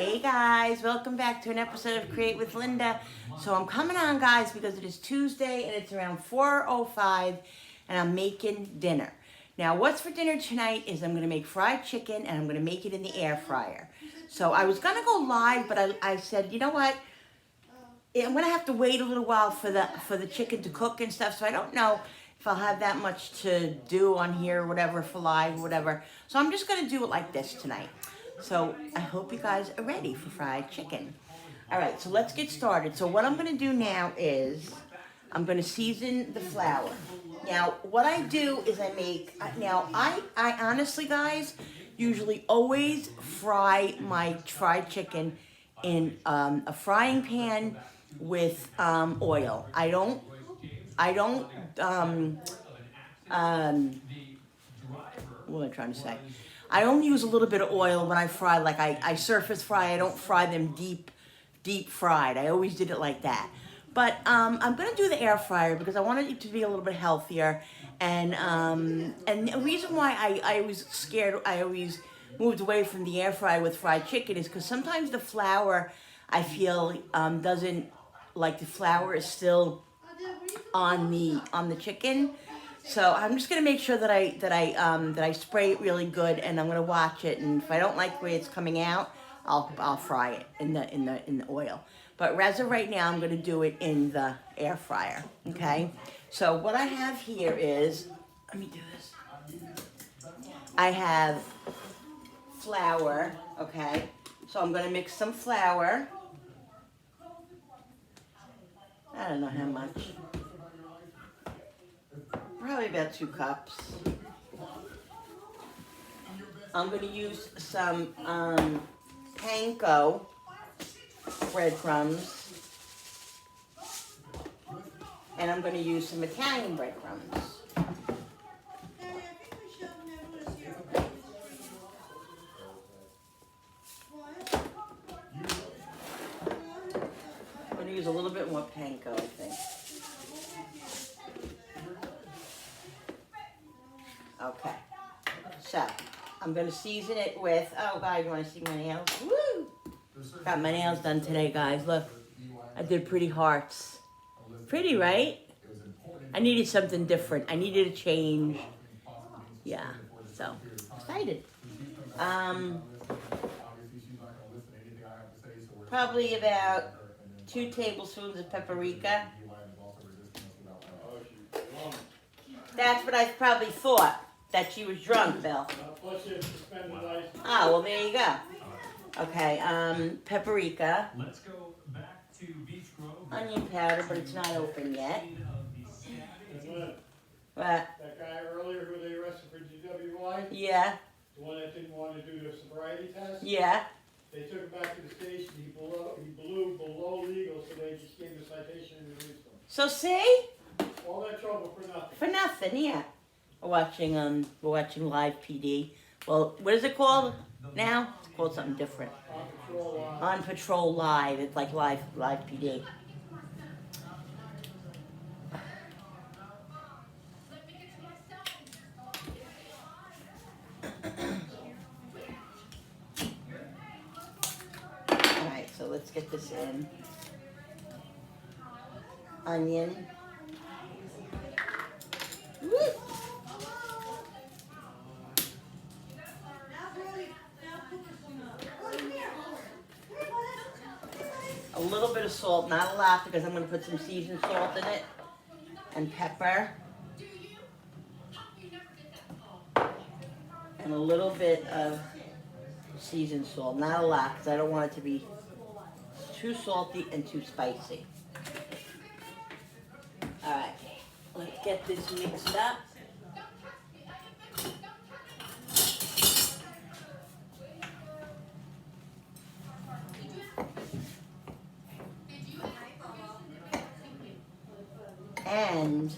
Hey guys, welcome back to an episode of Create with Linda. So I'm coming on, guys, because it is Tuesday and it's around 4:05 and I'm making dinner. Now what's for dinner tonight is I'm going to make fried chicken and I'm going to make it in the air fryer. So I was going to go live, but I said, you know what? I'm going to have to wait a little while for the chicken to cook and stuff, so I don't know if I'll have that much to do on here or whatever for live or whatever. So I'm just going to do it like this tonight. So I hope you guys are ready for fried chicken. All right, so let's get started. So what I'm going to do now is I'm going to season the flour. Now, what I do is I make, I honestly, guys, usually always fry my fried chicken in a frying pan with oil. I don't, what am I trying to say? I only use a little bit of oil when I fry, like I surface fry. I don't fry them deep fried. I always did it like that. But I'm gonna do the air fryer because I wanted it to be a little bit healthier. And the reason why I was scared, I always moved away from the air fryer with fried chicken is because sometimes the flour, I feel, doesn't, like the flour is still on the chicken. So I'm just gonna make sure that I spray it really good, and I'm gonna watch it. And if I don't like the way it's coming out, I'll fry it in the oil. But as of right now, I'm gonna do it in the air fryer. Okay. So what I have here is, let me do this. I have flour. Okay. So I'm gonna mix some flour. I don't know how much. Probably about 2 cups. I'm going to use some panko breadcrumbs. And I'm going to use some Italian breadcrumbs. I'm going to use a little bit more panko, I think. Okay, so I'm going to season it with, oh God, you want to see my nails? Woo! Got my nails done today, guys. Look, I did pretty hearts. Pretty, right? I needed something different. I needed a change. Yeah, so excited. Probably about 2 tablespoons of paprika. That's what I probably thought. That she was drunk, Bill. Oh, well, there you go. Okay, paprika. Let's go back to Beach Grove. Onion powder, but it's not open yet. What? That guy earlier who they arrested for DWI? Yeah. The one that didn't want to do the sobriety test? Yeah. They took him back to the station. He blew below legal, so they just gave him a citation and released him. So see? All that trouble for nothing. For nothing, yeah. We're watching Live PD. Well, what is it called now? It's called something different. On Patrol Live. It's like Live PD. Alright, so let's get this in. Onion. Woo! A little bit of salt, not a lot, because I'm going to put some seasoned salt in it, and pepper, and a little bit of seasoned salt, not a lot, because I don't want it to be too salty and too spicy. All right, let's get this mixed up. And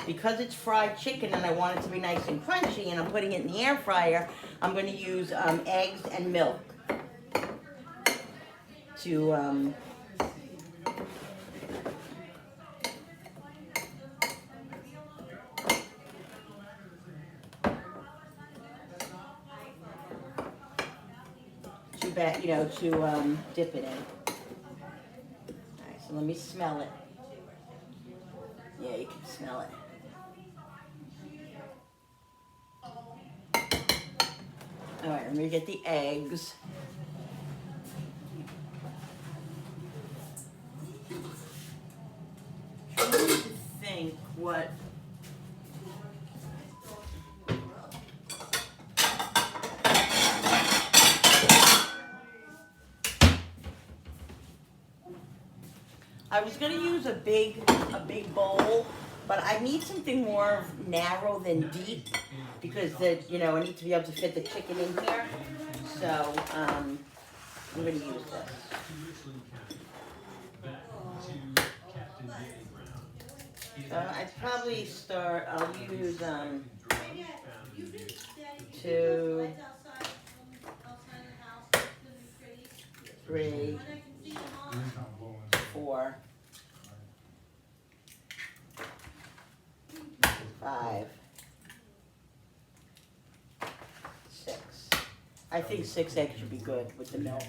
because it's fried chicken and I want it to be nice and crunchy and I'm putting it in the air fryer, I'm going to use eggs and milk to to dip it in. All right, so let me smell it. Yeah, you can smell it. All right, let me get the eggs. I'm trying to think what. I was gonna use a big bowl, but I need something more narrow than deep because I need to be able to fit the chicken in here. So I'm gonna use this. So I'd probably start. I'll use 2, 3, 4, 5, 6. I think 6 eggs should be good with the milk.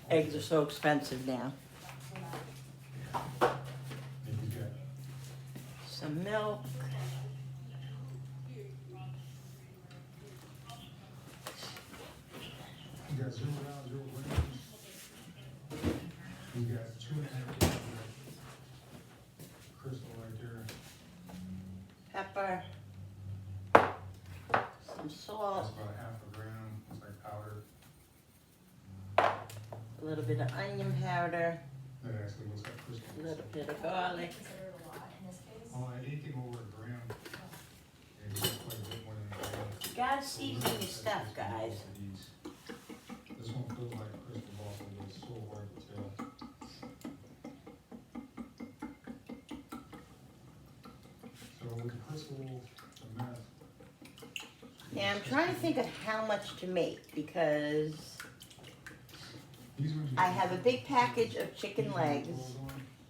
Eggs are so expensive now. Some milk. You got 0 out, 0 grams. You got 2.5 grams crystal right there. Pepper. Some salt. That's about 1/2 gram. It's like powder. A little bit of onion powder. That actually looks like crystal. A little bit of garlic. Anything over 1 gram. And it's quite a bit more than 1 gram. You gotta season your stuff, guys. This one feels like crystal also, but it's so hard to tell. So with the crystal, the meth. Yeah, I'm trying to think of how much to make because I have a big package of chicken legs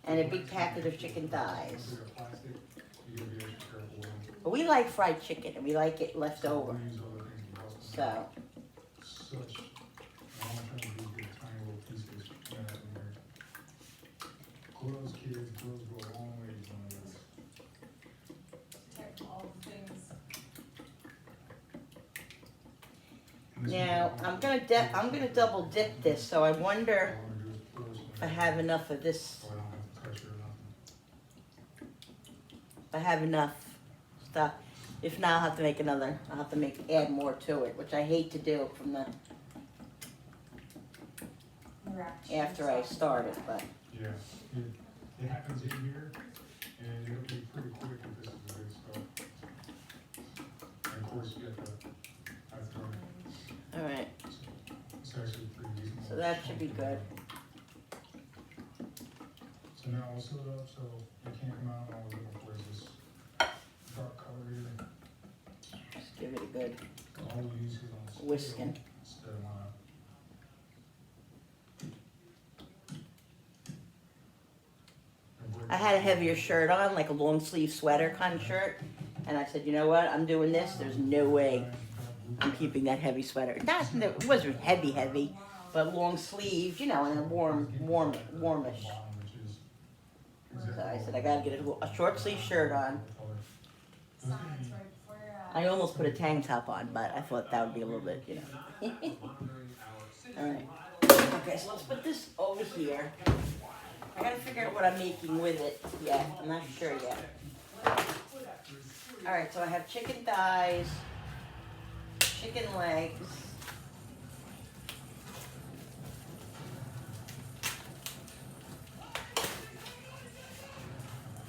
and a big package of chicken thighs. But we like fried chicken and we like it left over. So. Such, I'm trying to do tiny little pieces in there. Girls, kids, girls go a long way on this. Now I'm gonna double dip this, so I wonder if I have enough of this. So I don't have to touch it or nothing. If I have enough stuff. If not, I'll have to make another. I'll have to add more to it, which I hate to do from the after I start it, but. Yeah, it happens in here, and it'll be pretty quick if this is the good stuff. And of course, you get I've thrown it. All right. It's actually pretty decent. So that should be good. So now we'll seal it up so it can't come out. All we're looking for is this dark color here. Just give it a good All we use is on whisking. instead of on I had a heavier shirt on, like a long sleeve sweater kind of shirt, and I said, you know what? I'm doing this. There's no way I'm keeping that heavy sweater. It wasn't heavy, but long sleeve, and a warmish. So I said, I gotta get a short sleeve shirt on. I almost put a tank top on, but I thought that would be a little bit, All right. Okay, so let's put this over here. I gotta figure out what I'm making with it yet. I'm not sure yet. All right, so I have chicken thighs, chicken legs,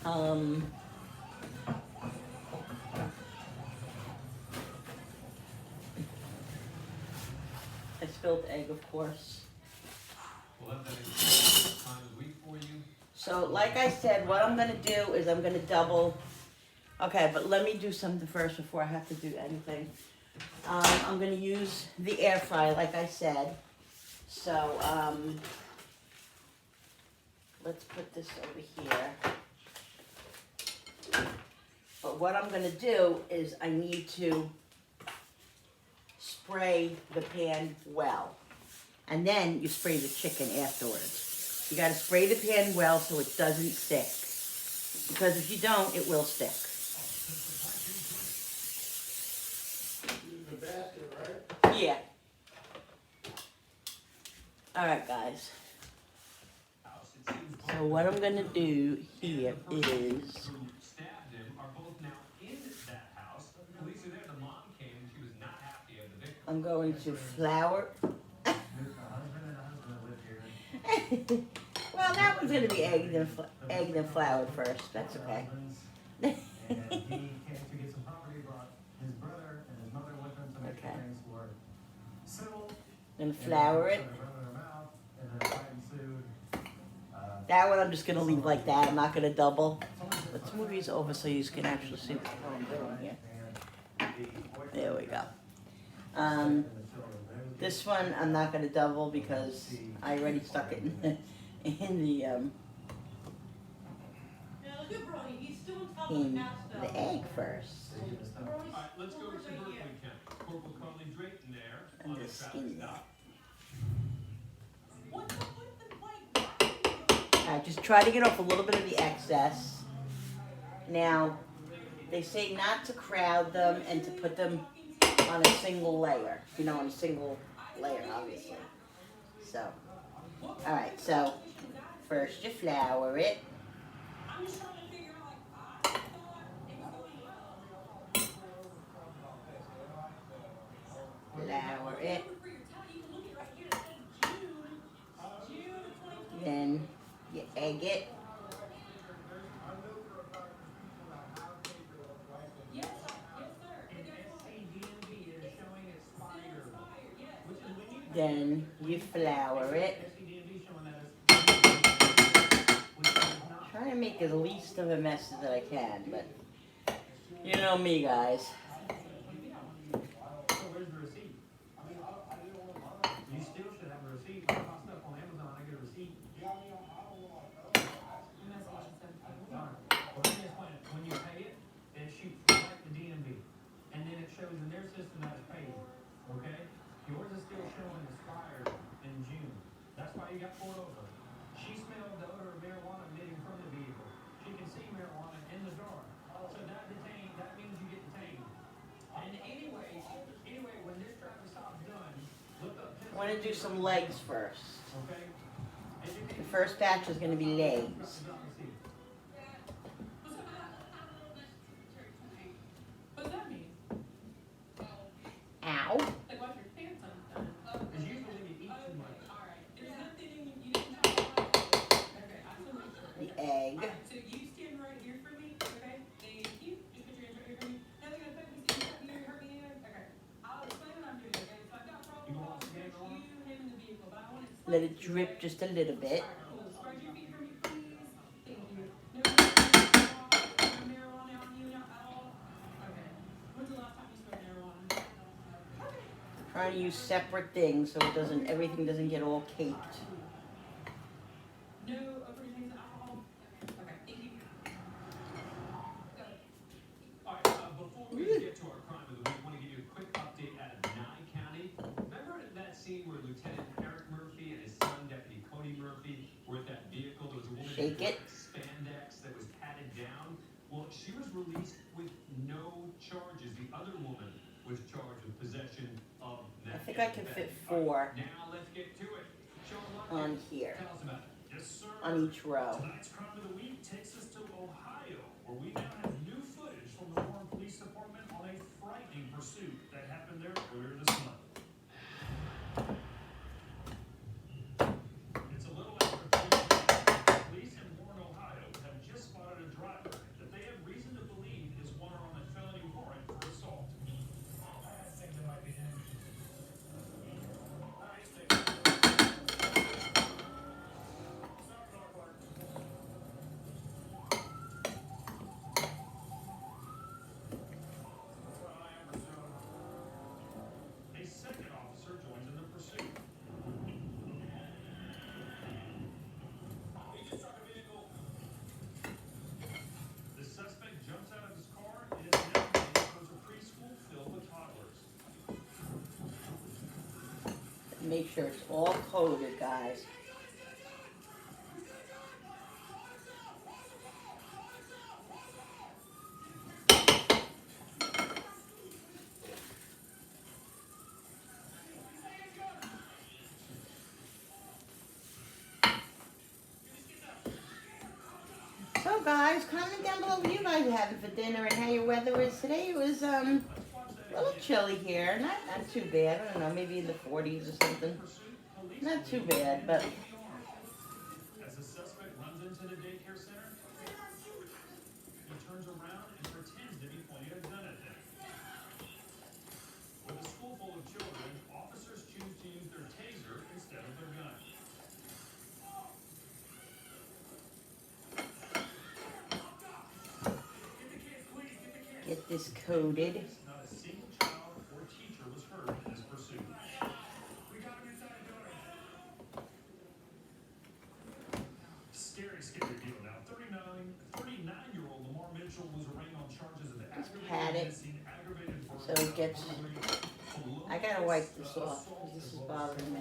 a spilled egg, of course. So, like I said, what I'm going to do is I'm going to double. Okay, but let me do something first before I have to do anything. I'm going to use the air fryer, like I said. So, let's put this over here. But what I'm going to do is I need to spray the pan well. And then you spray the chicken afterwards. You gotta spray the pan well so it doesn't stick. Because if you don't, it will stick. Use the basket, right? Yeah. Alright, guys. So what I'm gonna do here is I'm going to flour. Well, that one's gonna be egged and floured first. That's okay. And he came to get some property, brought his brother and his mother with him to make sure Okay. things were civil. And flour it. And then running their mouth, and then a fight ensued. That one I'm just gonna leave like that. I'm not gonna double. Let's move these over so you can actually see what I'm doing here. There we go. This one I'm not gonna double because I already stuck it in the egg first. Alright, let's go to Berkeley County. Corporal Carly Drayton there And on a the skin traffic there. stop. Alright, just try to get off a little bit of the excess. Now, they say not to crowd them and to put them on a single layer. You know, on a single layer, obviously. So, alright, so first you flour it. Flour it. Then you egg it. Then you flour it. Try to make as least of a mess as I can, but you know me, guys. So where's the receipt? You still should have a receipt. I bought stuff on Amazon, I get a receipt. Alright, well then just when you pay it, it shoots right to DMV. And then it shows in their system that it's paid, okay? Yours is still showing expired in June. That's why you got pulled over. She smelled the odor of marijuana emitting from the vehicle. She can see marijuana in the jar. So that means you get detained. And anyway, when this traffic stop's done, look up. I want to do some legs first. Okay? The first batch is going to be legs. What does that mean? Ow. Like, wash your pants undone. Because usually when you eat too much. Alright. There's nothing you didn't talk about. Okay, I just want to make sure. The egg. Alright, so you stand right here for me, okay? Thank you. Just put your hands right here for me. Nothing gonna affect me, stand right here, hurt me anyway? Okay. I'll explain what I'm doing, okay? So I've got You problem want calls to get against on? you, him, and the vehicle, but I want to explain. Let it drip just a little bit. Alright, cool. Spread your feet for me, please. Thank you. No marijuana on you at all? Okay. When's the last time you smoked marijuana? Trying to use separate things so everything doesn't get all caked. No overusing of alcohol? Okay, thank you. Go. Alright, before we get to our crime of the week, I want to give you a quick update out of Nye County. Remember that scene where Lieutenant Eric Murphy and his son, Deputy Cody Murphy, were at that vehicle? There was a woman in Shake it. black spandex that was patted down. Well, she was released with no charges. The other woman was charged with possession of I that. think I can fit Alright, 4 now let's get to it. Sean on Watkins, here, tell us about it. Yes, sir. on each row. Tonight's crime of the week takes us to Ohio, where we now have new footage from the Warren Police Department on a frightening pursuit that happened there earlier this month. It's a little after 3 p.m. Police in Warren, Ohio, have just spotted a driver that they have reason to believe is wanted on a felony warrant for assault. I think that might be him. Nice, thank you. Stop, Clark. make sure it's all coated, guys. So guys, comment down below what you guys are having for dinner and how your weather is today. It was a little chilly here, not too bad. I don't know, maybe in the 40s or something. Not too bad, but As the suspect runs into the daycare center, he turns around and pretends to be pointing a gun at them. With a school full of children, officers choose to use their taser instead of their gun. get this coated. Not a single child or teacher was hurt in this pursuit. We got him inside the building. Scary deal. Now, 39-year-old Lamar Mitchell was arraigned on charges of Pat it. aggravated So it gets. I gotta wipe this off because this is bothering me.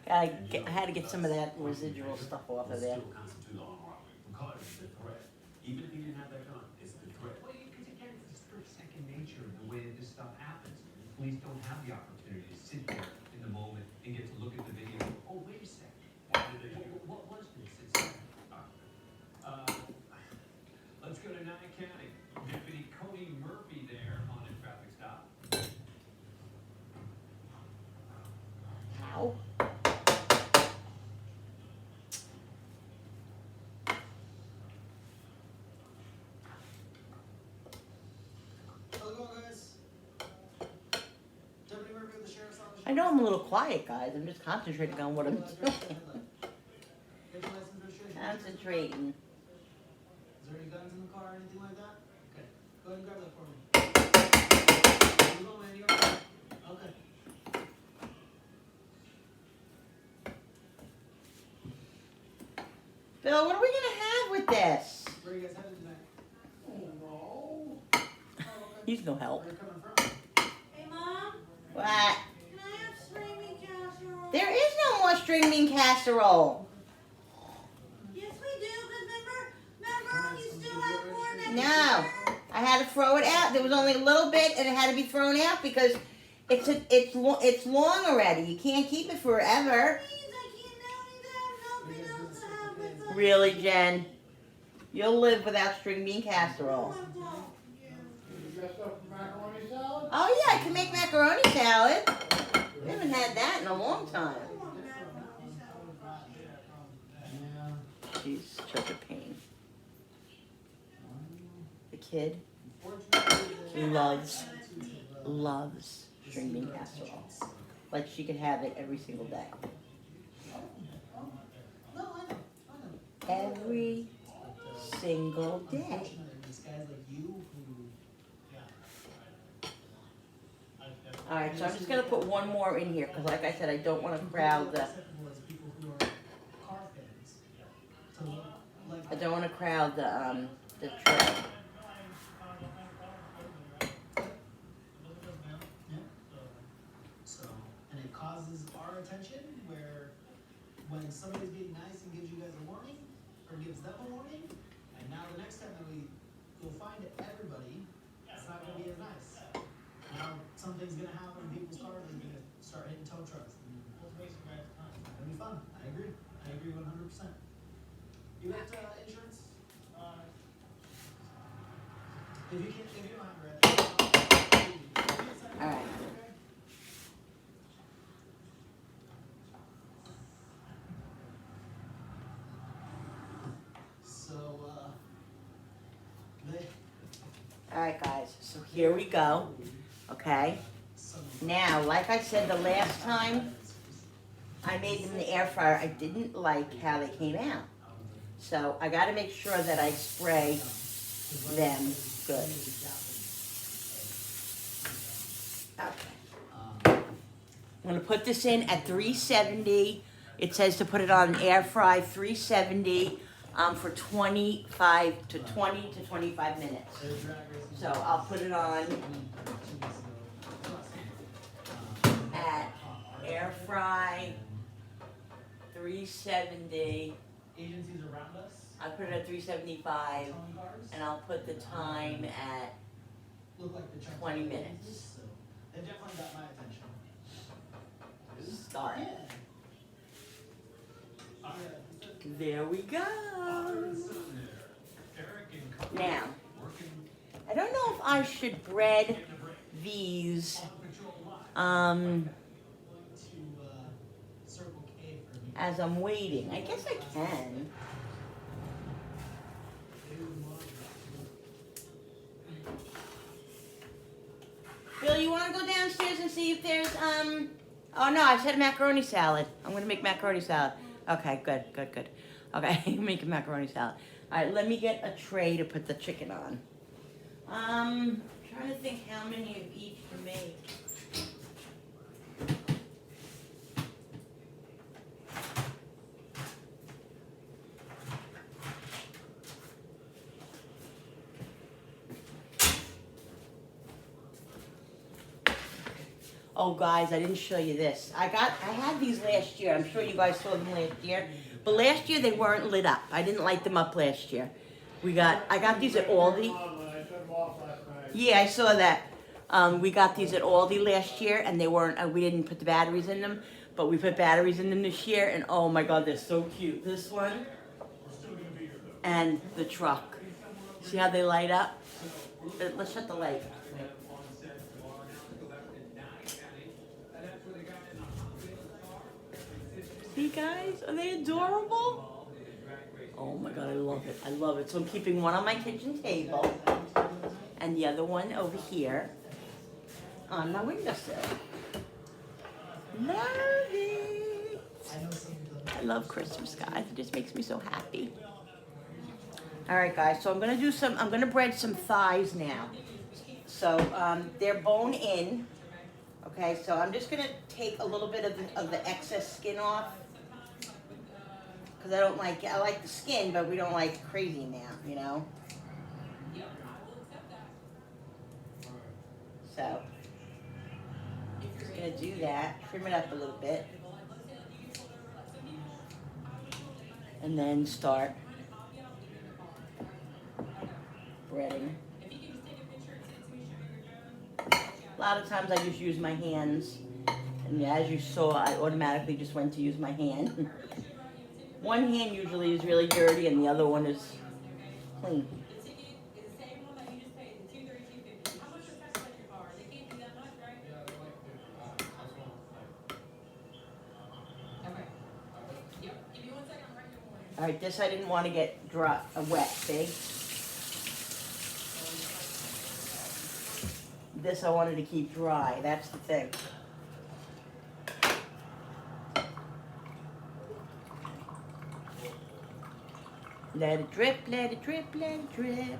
I had to get some of that residual stuff off of there. Still constitute armed robbery because it's a threat. Even if he didn't have that gun, it's a threat. Well, because again, it's the second nature of the way that this stuff happens. Police don't have the opportunity to sit there in the moment and get to look at the video. And go, oh, wait a second. Why did they do it? What was this? Let's go to Nye County. Deputy Cody Murphy there on a traffic stop. Ow. How's it going, guys? Deputy Murphy with the Sheriff's Office. I know I'm a little quiet, guys. I'm just concentrating on what I'm doing. Get your license registration. Concentrating. Is there any guns in the car or anything like that? Okay. Go ahead and grab that for me. You go, man. You're okay. Okay. Bill, what are we gonna have with this? Where are you guys headed tonight? Oh, Oh, okay. He's no help. Where are you coming from? Hey, Mom, What? can I have streaming casserole? There is no more string bean casserole. Yes, we do, remember, you still have more next No. year. I had to throw it out. There was only a little bit, and it had to be thrown out because it's long already. You can't keep it forever. Please, I can't now need to have nothing else to have with us. Really, Jen? You'll live without string bean casserole. you got stuff for macaroni salad? Oh yeah, I can make macaroni salad. We haven't had that in a long time. Yeah. She's such a pain. The kid loves string bean casserole. Like she could have it every single day. No, I know. Every single day. Unfortunately, these guys like you who. All right, so I'm just gonna put one more in here because, like I said, I don't want to crowd the. acceptable as people who are car fans. To look like. I don't want to crowd the tray. Yeah. So, and it causes our attention where when somebody's being nice and gives you guys a warning, or gives them a warning, and now the next time that we go find everybody, it's not gonna be as nice. Now something's gonna happen in people's cars, they're gonna start hitting tow trucks. And it's gonna be fun. I agree 100%. You got insurance? If you don't have it, All right. So, they. All right, guys. So here we go. Okay. Now, like I said the last time I made them in the air fryer, I didn't like how they came out. So I got to make sure that I spray them good. Okay. I'm going to put this in at 370. It says to put it on air fry 370. for 25 to 20 to 25 minutes. Their drag racing. So I'll put it on 2 weeks ago. at air fry 370. Agencies around us. I put it at 375, Towing cars. and I'll put the time at Look like the chunks 20 of minutes. agencies, so they definitely got my attention. start. Yeah. There we go. Father and son there. Eric and Cody Now, working I don't know if I should bread in the break. these On Patrol Live. Going to Circle K for me. as I'm waiting. I guess I can. Bill, you want to go downstairs and see if there's oh no, I said macaroni salad. I'm gonna make macaroni salad. Okay, good. Okay, making macaroni salad. All right, let me get a tray to put the chicken on. Trying to think how many of each to make. Oh guys, I didn't show you this. I had these last year. I'm sure you guys saw them last year. But last year they weren't lit up. I didn't light them up last year. I got these at Aldi. I turned them off last night. Yeah, I saw that. We got these at Aldi last year, and they weren't. We didn't put the batteries in them, but we put batteries in them this year, and oh my God, they're so cute. This one and the truck. See how they light up? Let's shut the light. On set tomorrow now to go back to Nye County. And that's where they got in the Hot Wheels car. See guys, are they adorable? Oh my God, I love it. I love it. So I'm keeping one on my kitchen table and the other one over here on my windowsill. Love it. I love Christmas, guys. It just makes me so happy. All right, guys. So I'm gonna bread some thighs now. So they're bone in. Okay. So I'm just gonna take a little bit of the excess skin off. Because I like the skin, but we don't like crazy now, you know? So, just gonna do that, trim it up a little bit. And then start breading. A lot of times I just use my hands. And as you saw, I automatically just went to use my hand. One hand usually is really dirty and the other one is clean. All right, this I didn't want to get dry, wet, see? This I wanted to keep dry, that's the thing. Let it drip, let it drip, let it drip.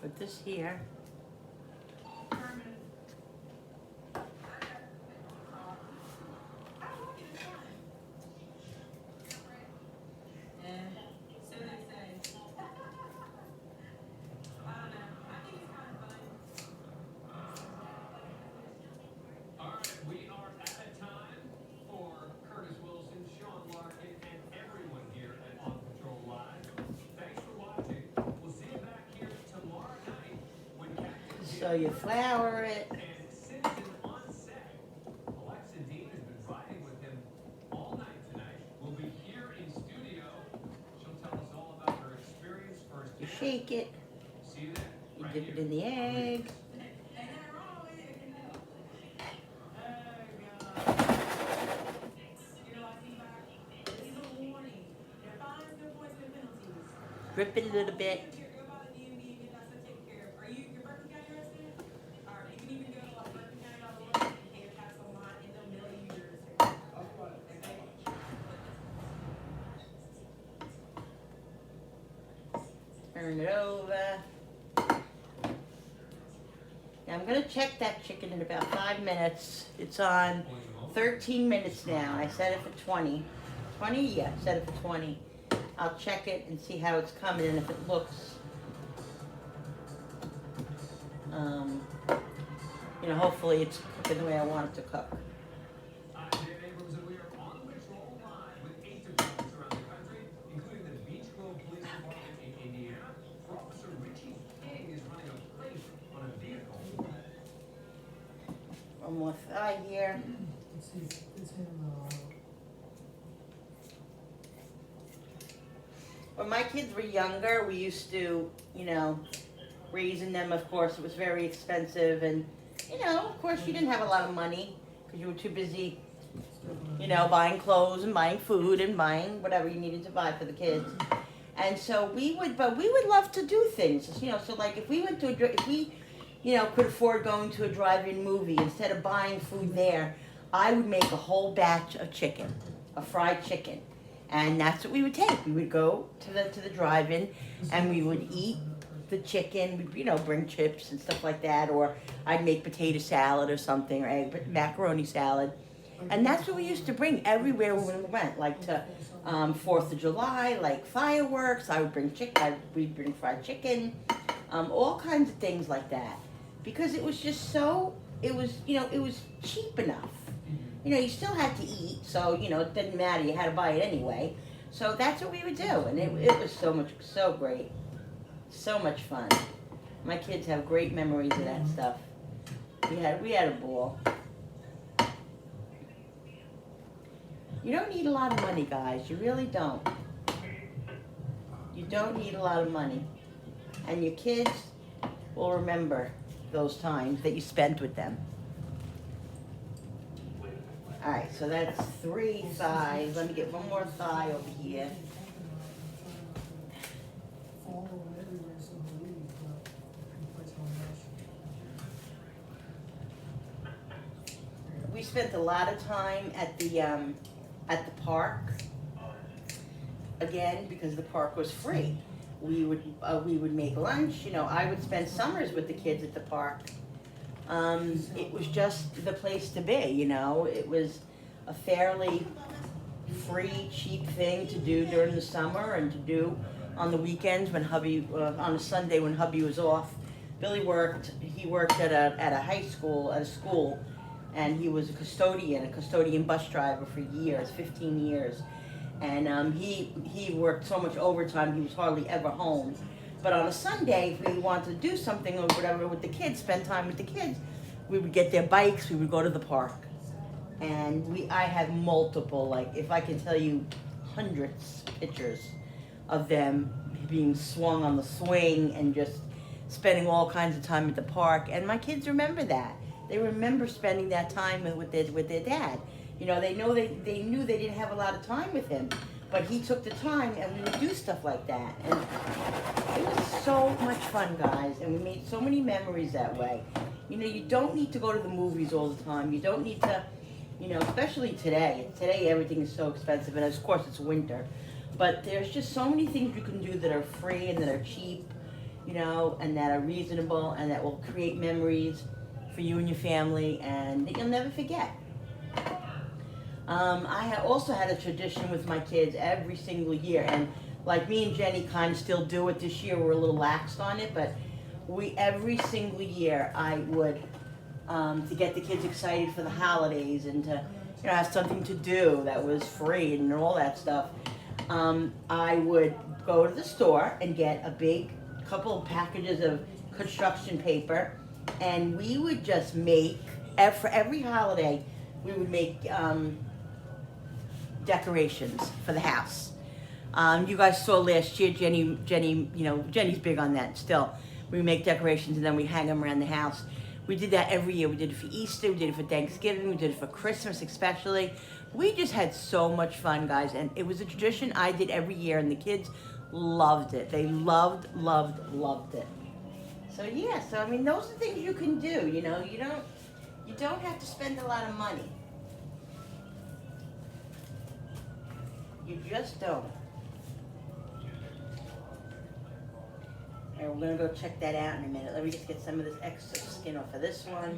Put this here. All right, we are at a time for Curtis Wilson, Sean Larkin, and everyone here at On Patrol Live. Thanks for watching. We'll see you back here tomorrow night when Captain So you flour it. and Citizen on set. Alexa Dean has been riding with him all night tonight. We'll be here in studio. She'll tell us all about her experience You firsthand. shake it. See you then. You Right dip here. chicken and the egg. Ain't that wrong? You know, I see back, there's a warning. There are fines, no points, no penalties. Grip it a little bit. Go by the DMV and get that stuff taken care of. Are you, your Berkeley County resident? All right, you can even go to like berkeleycounty.org and pay your tax online and they'll mail you your receipt. Okay? Turn it over. Now I'm gonna check that chicken in about 5 minutes. It's on 13 minutes now. I set it for 20. 20? Yeah, set it for 20. I'll check it and see how it's coming and if it looks, you know, hopefully it's cooking the way I want it to cook. I'm Dan Abrams, and we are on the patrol line with 8 departments around the country, including the Beach Grove Police Department in Indiana. Officer Richie King is running a plate on a vehicle. One more thigh here. Let's see, it's in, When my kids were younger, we used to, you know, raising them, of course, it was very expensive. And, you know, of course, you didn't have a lot of money because you were too busy, you know, buying clothes and buying food and buying whatever you needed to buy for the kids. And so we would love to do things, you know, so like if we went to, if we, you know, could afford going to a drive-in movie, instead of buying food there, I would make a whole batch of chicken, a fried chicken. And that's what we would take. We would go to the drive-in, and we would eat the chicken. We'd, you know, bring chips and stuff like that, or I'd make potato salad or something, or macaroni salad. And that's what we used to bring everywhere when we went, like to 4th of July, like fireworks. I would bring chicken. We'd bring fried chicken, all kinds of things like that, because it was just so. It was, you know, it was cheap enough. You know, you still had to eat, so, you know, it didn't matter, you had to buy it anyway. So that's what we would do, and it was so great. So much fun. My kids have great memories of that stuff. We had a ball. You don't need a lot of money, guys, you really don't. You don't need a lot of money. And your kids will remember those times that you spent with them. All right, so that's 3 thighs. Let me get one more thigh over here. follow everywhere, so believe, but quite so much. We spent a lot of time at the park. Again, because the park was free. We would make lunch. You know, I would spend summers with the kids at the park. It was just the place to be, you know. It was a fairly free, cheap thing to do during the summer and to do on the weekends when hubby, on a Sunday when hubby was off. Billy worked, he worked at a high school, at a school, and he was a custodian bus driver for years, 15 years. And he worked so much overtime, he was hardly ever home. But on a Sunday, if we wanted to do something or whatever with the kids, spend time with the kids, we would get their bikes, we would go to the park. And I had multiple, like, if I can tell you, hundreds pictures of them being swung on the swing and just spending all kinds of time at the park. And my kids remember that. They remember spending that time with their dad. You know, they knew they didn't have a lot of time with him, but he took the time and we would do stuff like that. And it was so much fun, guys, and we made so many memories that way. You know, you don't need to go to the movies all the time. You don't need to, you know, especially today. Today everything is so expensive, and of course it's winter. But there's just so many things you can do that are free and that are cheap, you know, and that are reasonable and that will create memories for you and your family and that you'll never forget. I also had a tradition with my kids every single year, and like me and Jenny kind of still do it this year. We're a little laxed on it, but every single year I would, to get the kids excited for the holidays and to, you know, have something to do that was free and all that stuff. I would go to the store and get a big couple of packages of construction paper, and we would just make, for every holiday, we would make decorations for the house. You guys saw last year, Jenny, you know, Jenny's big on that still. We make decorations and then we hang them around the house. We did that every year. We did it for Easter, we did it for Thanksgiving, we did it for Christmas especially. We just had so much fun, guys, and it was a tradition I did every year, and the kids loved it. They loved it. So yeah, so I mean, those are things you can do, you know. You don't have to spend a lot of money. You just don't. Alright, we're gonna go check that out in a minute. Let me just get some of this extra skin off of this one.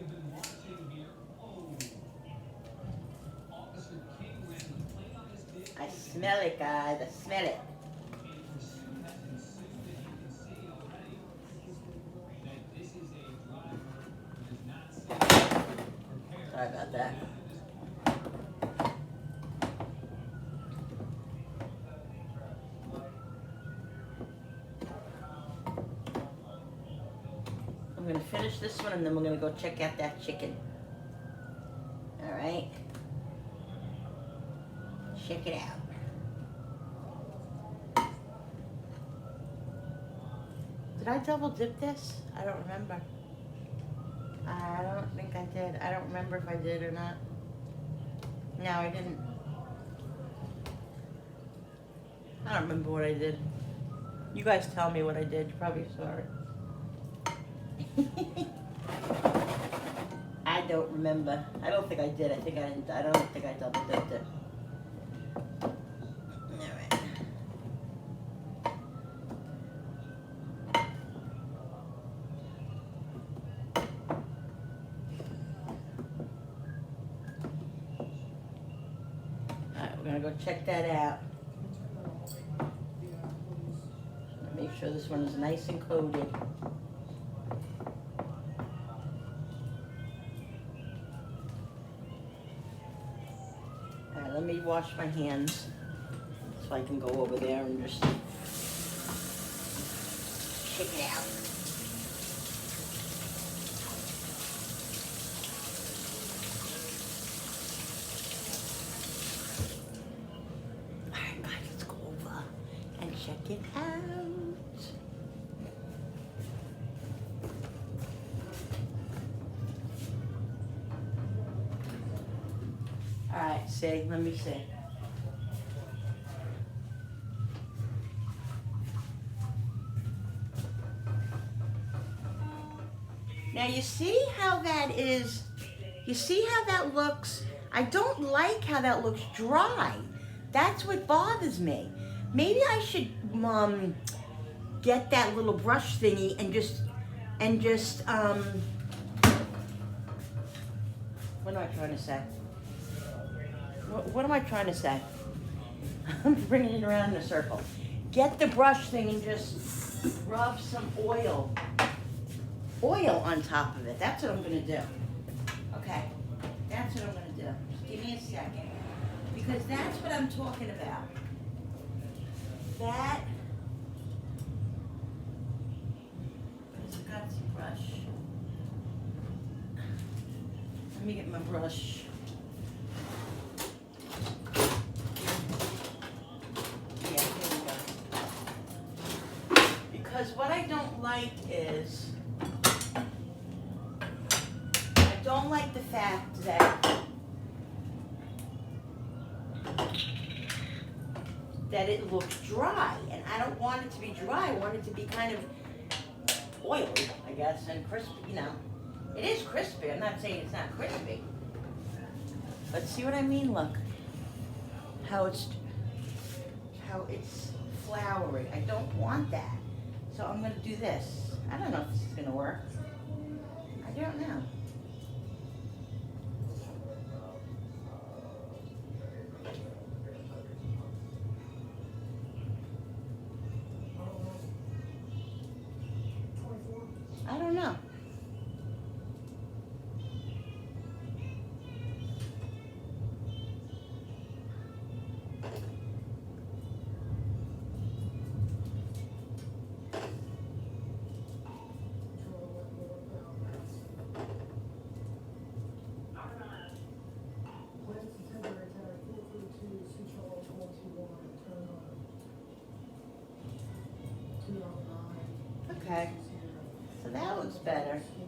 I smell it, guys. I smell it. Sorry about that. I'm gonna finish this one and then we're gonna go check out that chicken. All right. Check it out. Did I double dip this? I don't remember. I don't think I did. I don't remember if I did or not. No, I didn't. I don't remember what I did. You guys tell me what I did. You probably saw it. I don't remember. I don't think I did. I don't think I double dipped it. Alright. Alright, we're gonna go check that out. Make sure this one is nice and coated. Alright, let me wash my hands so I can go over there and just check it out. Alright guys, let's go over and check it out. Alright, see, let me see. Now you see how that is, you see how that looks? I don't like how that looks dry. That's what bothers me. Maybe I should get that little brush thingy and just what am I trying to say? What am I trying to say? I'm bringing it around in a circle. Get the brush thing and just rub some oil on top of it. That's what I'm gonna do. Okay, that's what I'm gonna do. Just give me a second. Because that's what I'm talking about. That is a gutsy brush. Let me get my brush. Yeah, here we go. Because what I don't like is, I don't like the fact that it looks dry, and I don't want it to be dry. I want it to be kind of oily, I guess, and crispy, you know. It is crispy, I'm not saying it's not crispy. But see what I mean? Look, how it's floury. I don't want that. So I'm gonna do this. I don't know if this is gonna work. I don't know. I don't know. here.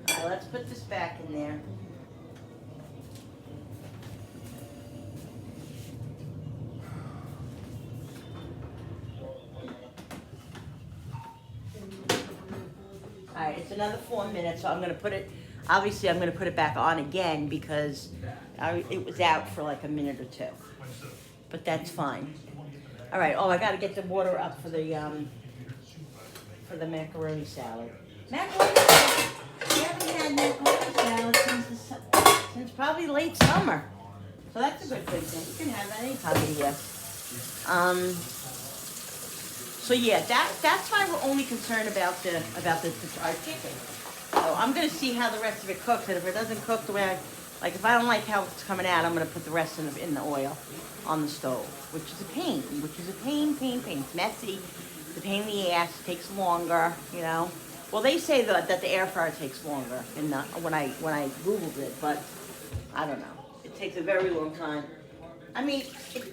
All right, let's put this back in there. All right, it's another 4 minutes, so I'm gonna put it, obviously I'm gonna put it back on again because it was out for like a minute or two. But that's fine. All right, oh, I gotta get the water up for the macaroni salad. Macaroni salad, we haven't had macaroni salad since probably late summer. So that's a good thing. You can have that any time of year. So yeah, that's why we're only concerned about the our chicken. So I'm gonna see how the rest of it cooks, and if it doesn't cook the way if I don't like how it's coming out, I'm gonna put the rest in the oil on the stove, which is a pain. It's messy. It's a pain in the ass. It takes longer, you know. Well, they say that the air fryer takes longer, when I googled it, but I don't know. It takes a very long time. I mean,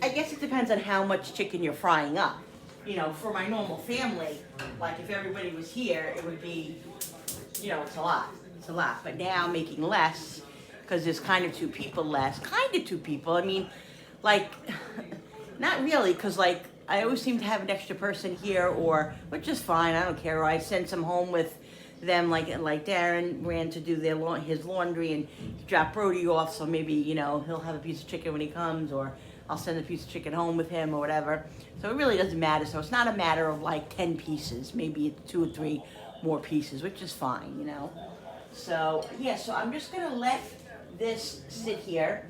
I guess it depends on how much chicken you're frying up. You know, for my normal family, like if everybody was here, it would be, you know, it's a lot. But now making less, because there's kind of two people less. I mean, like, not really, because like, I always seem to have an extra person here, which is fine, I don't care. Or I send some home with them, like Darren ran to do his laundry and drop Brody off, so maybe, you know, he'll have a piece of chicken when he comes, or I'll send a piece of chicken home with him or whatever. So it really doesn't matter. So it's not a matter of like 10 pieces, maybe it's 2 or 3 more pieces, which is fine, you know. So yeah, so I'm just gonna let this sit here,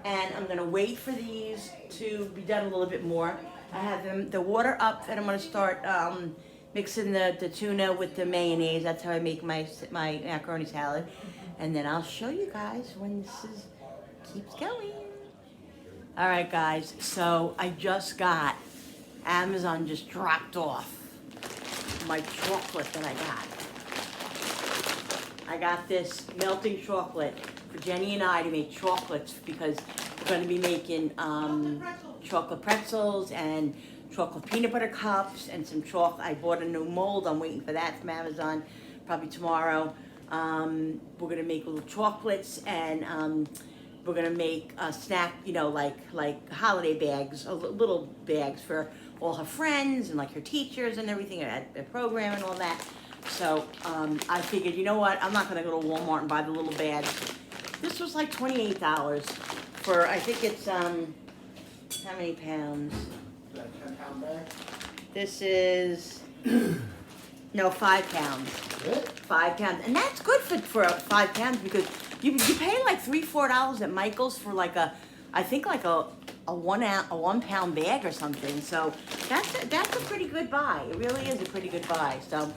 and I'm gonna wait for these to be done a little bit more. I have the water up, and I'm gonna start mixing the tuna with the mayonnaise. That's how I make my macaroni salad. And then I'll show you guys when this keeps going. All right, guys, so I just got, Amazon just dropped off my chocolate that I got. I got this melting chocolate for Jenny and I to make chocolates, because we're going to be making chocolate pretzels and chocolate peanut butter cups and some chocolate. I bought a new mold. I'm waiting for that from Amazon, probably tomorrow. We're going to make little chocolates, and we're gonna make a snack, you know, like holiday bags, little bags for all her friends and like her teachers and everything at the program and all that. So I figured, you know what? I'm not gonna go to Walmart and buy the little bags. This was like $28 for, I think it's how many pounds? Is that a 10-pound bag? This is no, 5 pounds. Really? 5 pounds, and that's good for 5 pounds, because you pay like $3-4 at Michael's for like I think like a 1 pound bag or something. So that's a pretty good buy. It really is a pretty good buy. So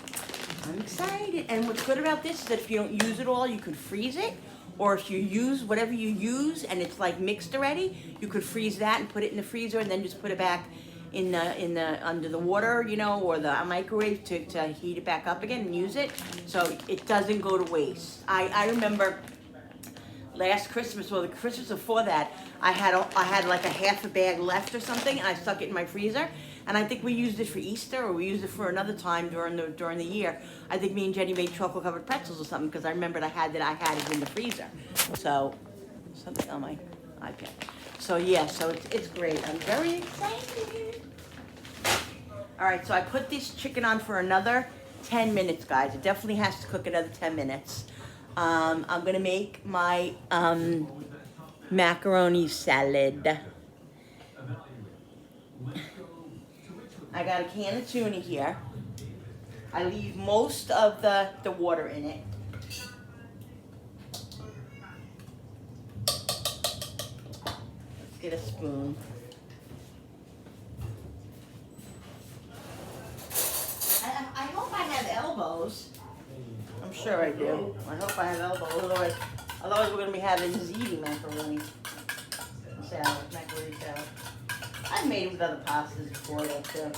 I'm excited. And what's good about this is that if you don't use it all, you can freeze it. Or if you use whatever you use and it's like mixed already, you could freeze that and put it in the freezer, and then just put it back in the under the water, you know, or the microwave to heat it back up again and use it, so it doesn't go to waste. I remember last Christmas, or the Christmas before that, I had like a half a bag left or something, and I stuck it in my freezer. And I think we used it for Easter, or we used it for another time during the year. I think me and Jenny made chocolate covered pretzels or something, because I remembered I had it in the freezer. So something on my iPad. So yeah, so it's great. I'm very excited. All right, so I put this chicken on for another 10 minutes, guys. It definitely has to cook another 10 minutes. I'm gonna make my macaroni salad. I got a can of tuna here. I leave most of the water in it. Let's get a spoon. I hope I have elbows. I'm sure I do. I hope I have elbows. Otherwise we're going to be having ziti macaroni salad. I've made it with other pastas before that too.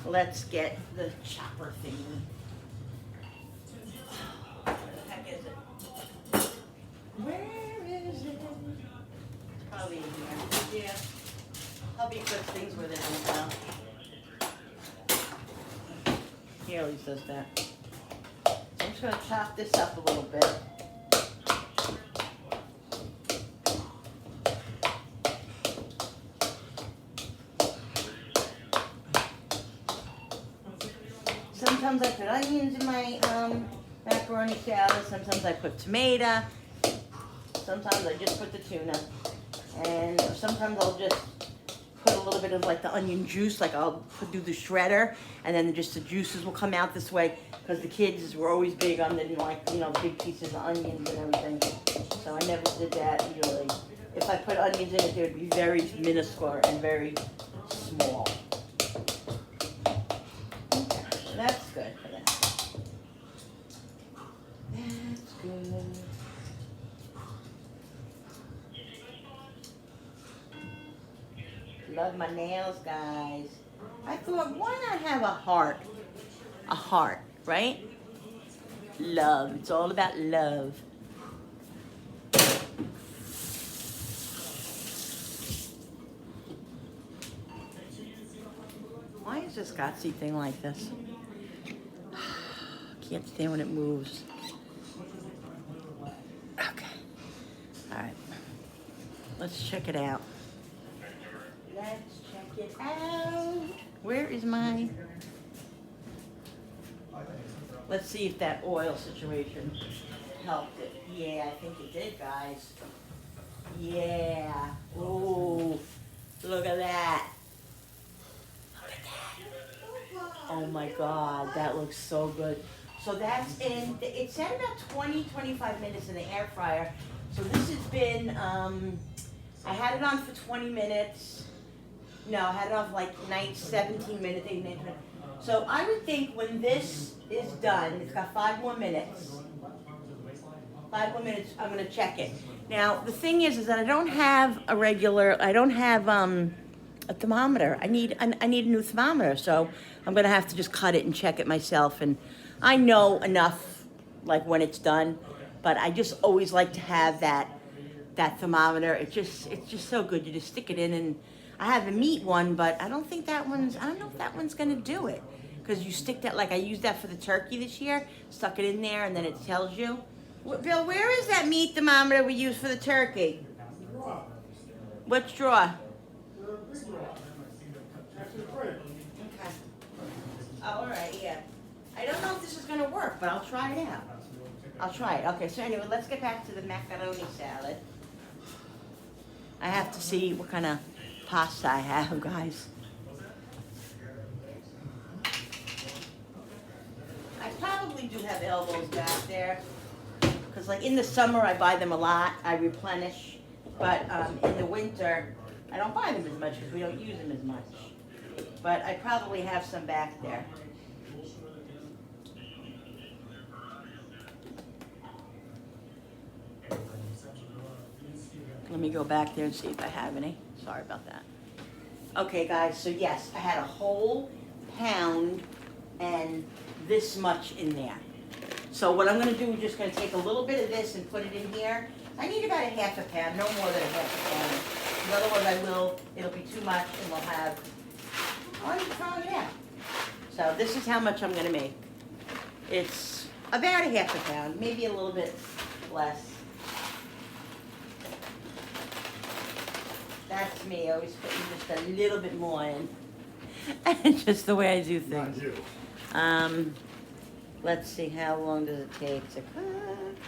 Let's get the chopper thingy. Where the heck is it? Where is it? It's probably in here. Yeah. Hubby puts things with it as well. He always does that. So I'm just gonna chop this up a little bit. Sometimes I put onions in my macaroni salad. Sometimes I put tomato. Sometimes I just put the tuna. And sometimes I'll just put a little bit of like the onion juice, like I'll do the shredder, and then just the juices will come out this way, because the kids were always big on the, like, you know, big pieces of onions and everything. So I never did that usually. If I put onions in it, they would be very minuscule and very small. Okay, so that's good for that. That's good. Love my nails, guys. I thought, why not have a heart? A heart, right? Love. It's all about love. Why is this Gotsy thing like this? Can't stand when it moves. Okay. All right. Let's check it out. Let's check it out. Where is my... Let's see if that oil situation helped it. Yeah, I think it did, guys. Yeah. Ooh, look at that. Look at that. Oh my God, that looks so good. So that's in, it said about 20-25 minutes in the air fryer. So this has been, I had it on for 20 minutes. No, I had it on for like 17 minutes, 18 minutes. So I would think when this is done, it's got 5 more minutes. 5 more minutes, I'm gonna check it. Now, the thing is that I don't have a regular, I don't have a thermometer. I need a new thermometer, so I'm gonna have to just cut it and check it myself. And I know enough, like when it's done, but I just always like to have that thermometer. It's just so good. You just stick it in, and I have a meat one, but I don't think that one's, I don't know if that one's gonna do it. Because you stick that, like I used that for the turkey this year, stuck it in there, and then it tells you. Bill, where is that meat thermometer we use for the turkey? Draw. Which drawer? The big draw. That's the fridge. Okay. Oh, all right, yeah. I don't know if this is gonna work, but I'll try it out. I'll try it. Okay, so anyway, let's get back to the macaroni salad. I have to see what kind of pasta I have, guys. I probably do have elbows back there, because like in the summer I buy them a lot, I replenish, but in the winter I don't buy them as much because we don't use them as much. But I probably have some back there. Let me go back there and see if I have any. Sorry about that. Okay, guys, so yes, I had a whole pound and this much in there. So what I'm gonna do is just gonna take a little bit of this and put it in here. I need about a half a pound, no more than a half a pound. Otherwise it'll be too much and we'll have, I'm throwing it out. So this is how much I'm gonna make. It's about a half a pound, maybe a little bit less. That's me, always putting just a little bit more in. Just the way I do things. Not you. Let's see, how long does it take to cook?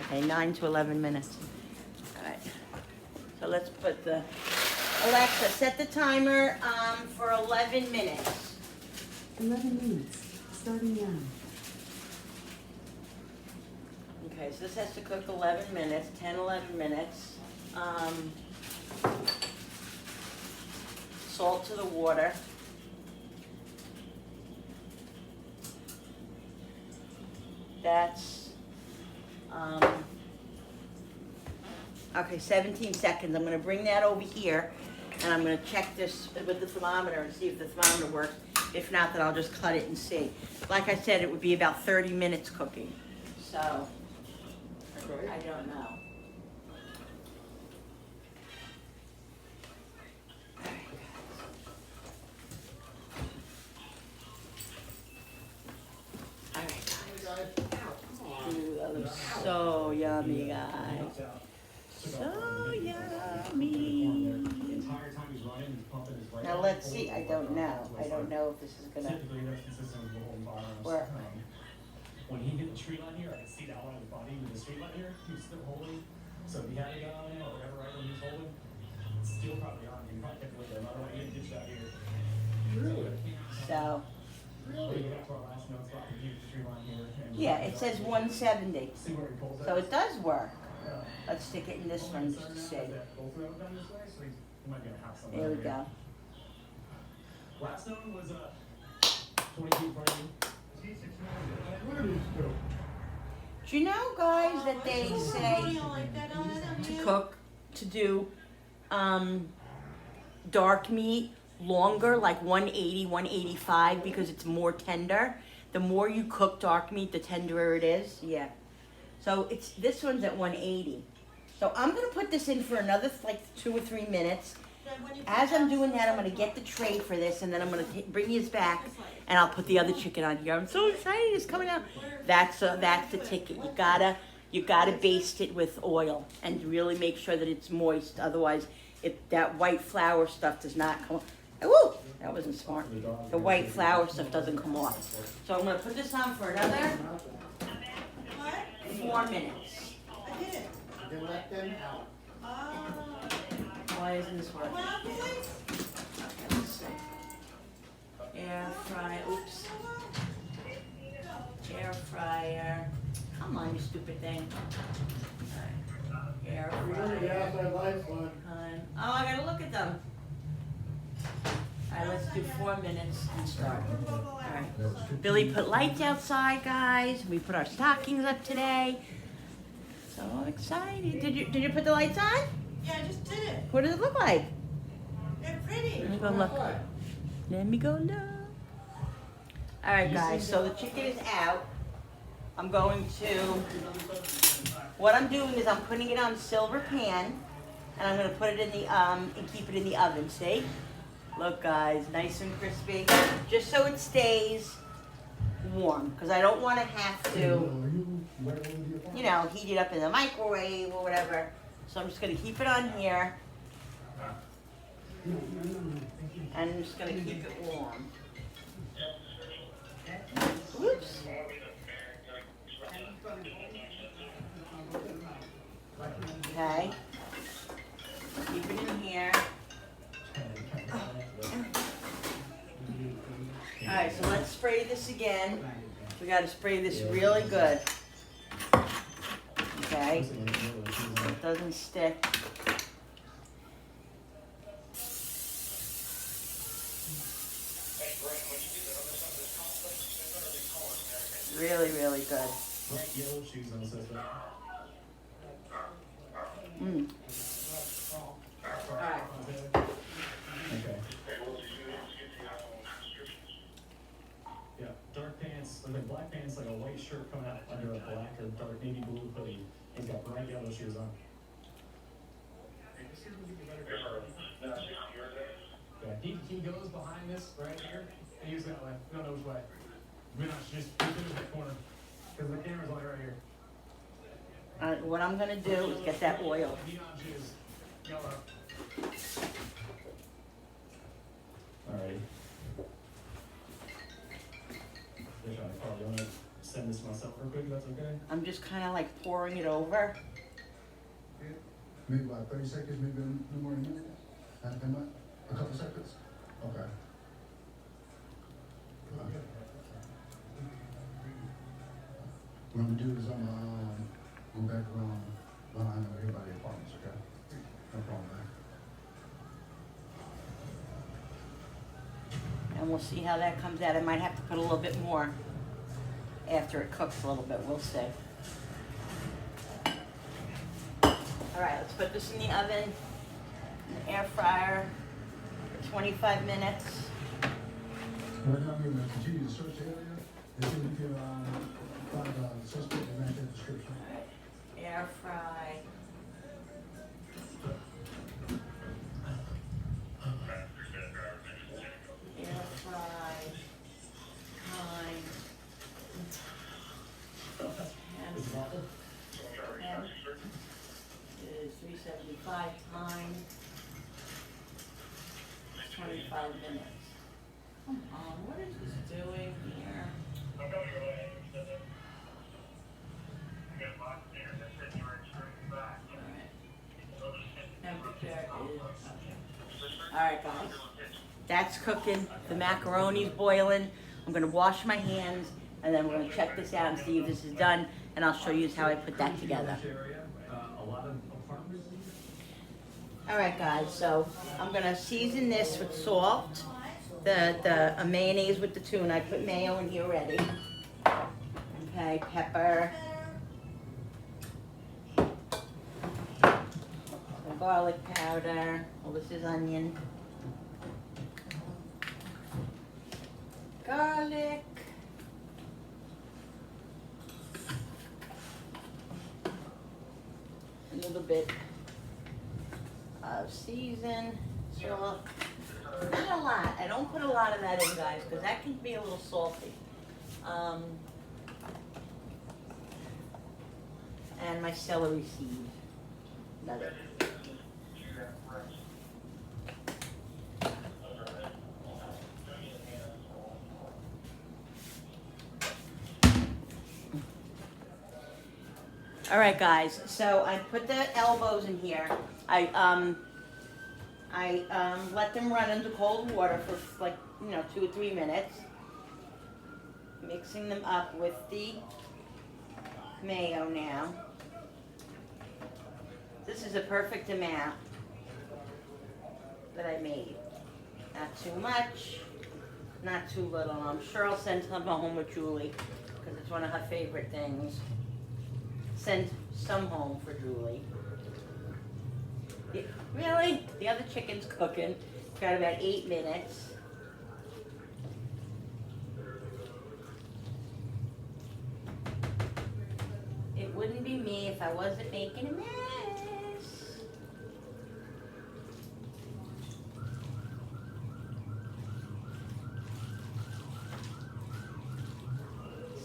Okay, 9 to 11 minutes. All right. So let's put the, Alexa, set the timer for 11 minutes. 11 minutes, starting now. Okay, so this has to cook 11 minutes, 10, 11 minutes. Salt to the water. That's, okay, 17 seconds. I'm gonna bring that over here and I'm gonna check this with the thermometer and see if the thermometer works. If not, then I'll just cut it and see. Like I said, it would be about 30 minutes cooking. So, I don't know. let's see, I don't know. I don't know if this is gonna Typically, that's consistent with the whole environment. work. When he hit the tree line here, I could see the outline of his body with the tree line here. He was still holding. So if he had a gun on him or whatever item he was holding, it's still probably on him. He probably kept it with him. Otherwise, he didn't ditch out here. Really? So, We get back to our last note spot. We use the tree line here. And yeah, it says 170. see where he pulls So it does work. Yeah. Let's stick it in this one just to see. Both of them done this way, so he might be able to have something. There we go. Last known was 20 feet in front of you. What are these two? Do you know, guys, that they say to cook, to do dark meat longer, like 180, 185, because it's more tender. The more you cook dark meat, the tenderer it is. Yeah. So it's this one's at 180. So I'm gonna put this in for another like 2 or 3 minutes. As I'm doing that, I'm gonna get the tray for this, and then I'm gonna bring this back, and I'll put the other chicken on here. I'm so excited! It's coming out. That's the ticket. You gotta baste it with oil and really make sure that it's moist. Otherwise, that white flour stuff does not come. Woo! That wasn't smart. The white flour stuff doesn't come off. So I'm gonna put this on for another 4 minutes. I did it. Then let them out. Why isn't this working? Okay, let's see. Air fry. Oops. Air fryer. Come on, you stupid thing. Alright. Air Remember the fryer. outside lights on. Time. Oh, I gotta look at them. Alright, let's do 4 minutes and start. Alright. Billy put lights outside, guys. We put our stockings up today. So excited. Did you put the lights on? Yeah, I just did it. What does it look like? They're pretty. Let me go look. Let me go look. Alright, guys, so the chicken is out. I'm going to, what I'm doing is I'm putting it on silver pan, and I'm gonna put it in the, and keep it in the oven, see? Look, guys, nice and crispy, just so it stays warm, because I don't want to have to, you know, heat it up in the microwave or whatever. So I'm just gonna keep it on here, and I'm just gonna keep it warm. Whoops. Okay. Keep it in here. Alright, so let's spray this again. We gotta spray this really good. Okay. So it doesn't stick. Really, really good. Bright yellow shoes on the suspect. Mm. Alright. Okay. Yeah, dark pants, like black pants, like a white shirt coming out under a black or dark navy blue hoodie. He's got bright yellow shoes on. Yeah, he goes behind this right here, and he's that way. We don't know which way. We're not just keep it in that corner, because the camera's like right here. What I'm gonna do is get that oil. Neon shoes, yellow. Alrighty. You want to send this myself real quick, if that's okay? I'm just kind of like pouring it over. Maybe about 30 seconds, maybe no more than a minute? A couple seconds? Okay. What I'm gonna do is I'm gonna go back around behind everybody's apartments, okay? No problem, man. And we'll see how that comes out. I might have to put a little bit more after it cooks a little bit. We'll see. All right, let's put this in the oven, in the air fryer for 25 minutes. Right now, we're gonna continue to search the area and see if we can find the suspect and match that description. All right, air fry. Air fry. Time. Is 375 time. 25 5 minutes. Come on, what is this doing here? Alright guys, that's cooking, the macaroni's boiling. I'm gonna wash my hands and then we're gonna check this out and see if this is done, and I'll show you how I put that together. Alright guys, so I'm gonna season this with salt, the mayonnaise with the tuna. I put mayo in here already. Okay, pepper. Some garlic powder. Oh, this is onion. Garlic. A little bit of season, salt. Not a lot. I don't put a lot of that in, guys, because that can be a little salty. And my celery seed. Love it. All right, guys. So I put the elbows in here. I let them run into cold water for like 2 or 3 minutes. Mixing them up with the mayo now. This is a perfect amount that I made. Not too much, not too little. I'm sure I'll send some home with Julie because it's one of her favorite things. Send some home for Julie. Yeah, really? The other chicken's cooking. It's got about 8 minutes. It wouldn't be me if I wasn't making a mess.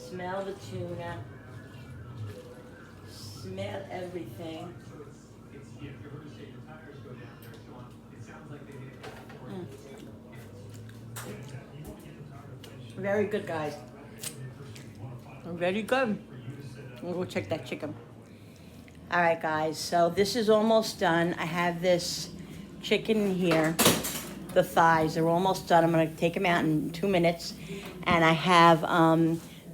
Smell the tuna. Smell everything. If you were to say your tires go down there, Sean, it sounds like they did it. Very good, guys. Very good. We'll go check that chicken. All right, guys. So this is almost done. I have this chicken here. The thighs are almost done. I'm going to take them out in 2 minutes. And I have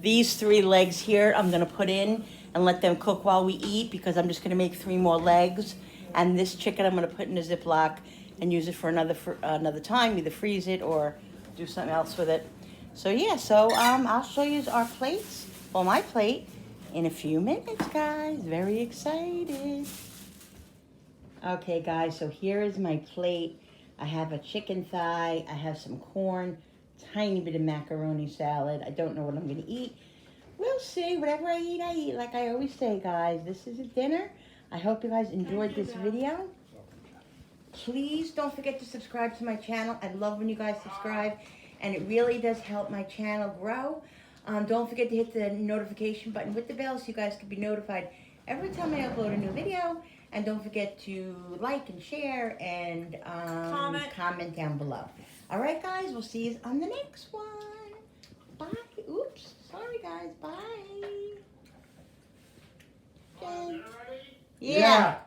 these 3 legs here I'm going to put in and let them cook while we eat, because I'm just going to make 3 more legs. And this chicken I'm going to put in a Ziploc and use it for another time, either freeze it or do something else with it. So yeah, I'll show you our plates, well, my plate, in a few minutes, guys. Very excited. Okay, guys, so here is my plate. I have a chicken thigh, I have some corn, tiny bit of macaroni salad. I don't know what I'm going to eat. We'll see. Whatever I eat, like I always say, guys. This is a dinner. I hope you guys enjoyed this video. Please don't forget to subscribe to my channel. I love when you guys subscribe, and it really does help my channel grow. Don't forget to hit the notification button with the bell so you guys can be notified every time I upload a new video. And don't forget to like and share and comment down below. All right, guys. We'll see you on the next one. Bye. Oops. Sorry, guys. Bye. Okay. Yeah.